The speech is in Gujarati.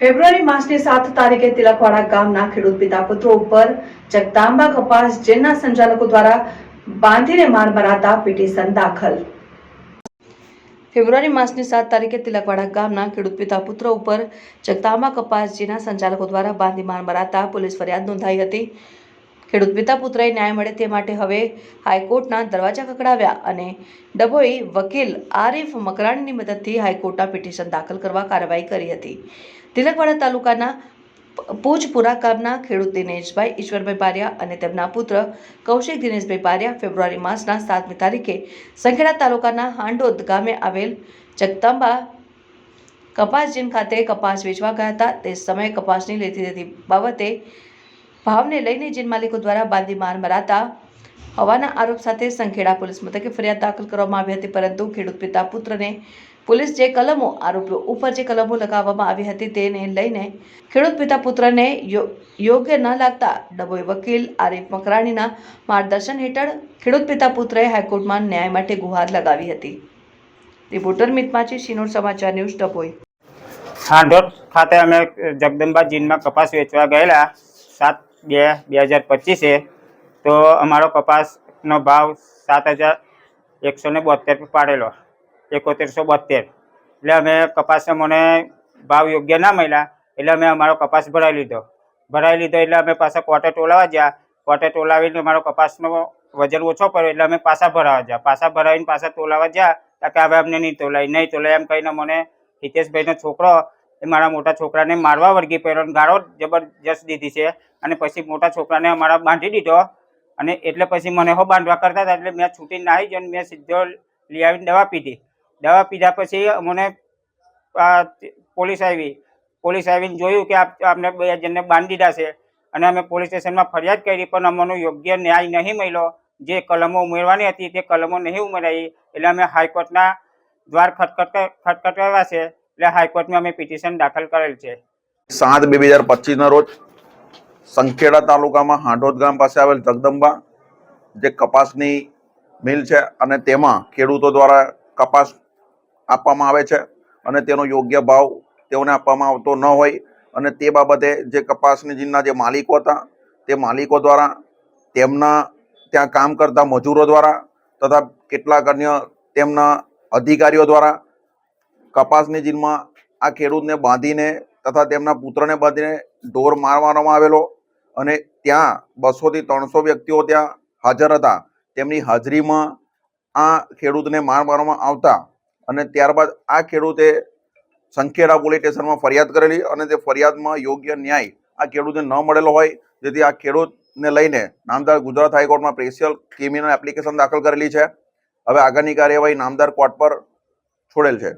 ફેબ્રુઆરી માસની 7 તારીખે તિલકવાડા ગામના ખેડૂત પિતા પુત્રો ઉપર જગદાંબા કપાસ જેલના સંચાલકો દ્વારા બાંધીને માર મરાતા પિટિશન દાખલ। ફેબ્રુઆરી માસની 7 તારીખે તિલકવાડા ગામના ખેડૂત પિતા પુત્રો ઉપર જગદાંબા કપાસ જેલના સંચાલકો દ્વારા બાંધી માર મરાતા પોલીસ ફરિયાદ નોંધાઈ હતી। ખેડૂત પિતા પુત્રએ ન્યાય મળે તે માટે હવે હાઈકોર્ટના દરવાજા ખખડાવ્યા અને ડભોઈ વકીલ આરીફ મકરાણીની મદદથી હાઈકોર્ટના પિટિશન દાખલ કરવા કાર્યવાહી કરી હતી। તિલકવાડા તાલુકાના પૂજપુરા ગામના ખેડૂત દિનેશભાઈ ઈશ્વરભાઈ બારિયા અને તેમના પુત્ર કૌશિક દિનેશભાઈ બારિયા ફેબ્રુઆરી માસના 7મી તારીખે સંખેડા તાલુકાના હાંડોદ ગામે આવેલ જગદાંબા કપાસ જીન ખાતે કપાસ વેચવા ગયા હતા। તે સમયે કપાસની લેતી દેતી બાબતે ભાવને લઈને જીન માલિકો દ્વારા બાંધી માર મરાતા હોવાના આરોપ સાથે સંખેડા પોલીસ મથકે ફરિયાદ દાખલ કરવામાં આવી હતી, પરંતુ ખેડૂત પિતા પુત્રને પોલીસ જે કલમો આરોપીઓ ઉપર જે કલમો લગાવવામાં આવી હતી તેને લઈને ખેડૂત પિતા પુત્રને યોગ્ય ન લાગતા ડભોઈ વકીલ આરીફ મકરાણીના માર્ગદર્શન હેઠળ ખેડૂત પિતા પુત્રએ હાઈકોર્ટમાં ન્યાય માટે ગુહાર લગાવી હતી। રિપોર્ટર મિતમાચી, સિનોર સમાચાર ન્યૂઝ, ડભોઈ। હાંડોદ ખાતે અમે જગદંબા જીનમાં કપાસ વેચવા ગયેલા 7/2/2025 તો અમારો કપાસનો ભાવ 7,172 પાડેલો, 7172। એટલે અમે કપાસને મને ભાવ યોગ્ય ના મળ્યા એટલે અમે અમારો કપાસ ભરાઈ લીધો એટલે અમે પાછા કોર્ટે ટોલાવા ગયા। કોર્ટે ટોલાવીને અમારો કપાસનો વજન ઓછો પડ્યો એટલે અમે પાછા ભરાવા ગયા। પાછા ભરાવીને પાછા ટોલાવા ગયા કે હવે અમને નહીં તોલાય એમ કહીને મને હિતેશભાઈનો છોકરો એ મારા મોટા છોકરાને મારવા વળગી પડ્યો, ગાળો જબરજસ્ત દીધી છે અને પછી મોટા છોકરાને અમારા બાંધી દીધો અને એટલે પછી મને હો બાંધવા કરતા હતા એટલે મેં છૂટીને નાહી ગયો, મેં સીધો લઈ આવીને દવા પીધી। દવા પીધા પછી મને પોલીસ આવીને જોયું કે આપણે 2 જણને બાંધી દીધા છે અને અમે પોલીસ સ્ટેશનમાં ફરિયાદ કરી પણ અમને યોગ્ય ન્યાય નહીં મળ્યો। જે કલમો ઉમેરવાની હતી તે કલમો નહીં ઉમેરાઈ એટલે અમે હાઈકોર્ટના દ્વાર ખટખટાવ્યા છે એટલે હાઈકોર્ટમાં અમે પિટિશન દાખલ કરેલ છે। 7/2/2025 રોજ સંખેડા તાલુકામાં હાંડોદ ગામ પાસે આવેલ જગદંબા જે કપાસની મિલ છે અને તેમાં ખેડૂતો દ્વારા કપાસ આપવામાં આવે છે અને તેનો યોગ્ય ભાવ તેઓને આપવામાં આવતો ન હોય અને તે બાબતે જે કપાસની જીનના જે માલિકો હતા તે માલિકો દ્વારા તેમના ત્યાં કામ કરતા મજૂરો દ્વારા તથા કેટલાક અન્ય તેમના અધિકારીઓ દ્વારા કપાસની જીનમાં આ ખેડૂતને બાંધીને તથા તેમના પુત્રને બાંધીને ઢોર મારવામાં આવેલો અને ત્યાં 200 થી 300 વ્યક્તિઓ ત્યાં હાજર હતા। તેમની હાજરીમાં આ ખેડૂતને મારવામાં આવતા અને ત્યારબાદ આ ખેડૂતે સંખેડા પોલીસ સ્ટેશનમાં ફરિયાદ કરેલી અને તે ફરિયાદમાં યોગ્ય ન્યાય આ ખેડૂતને ન મળેલો હોય, જેથી આ ખેડૂતને લઈને નામદાર ગુજરાત હાઈકોર્ટમાં સ્પેશિયલ ક્રિમિનલ એપ્લિકેશન દાખલ કરેલી છે। હવે આગળની કાર્યવાહી નામદાર કોર્ટ પર છોડેલ છે।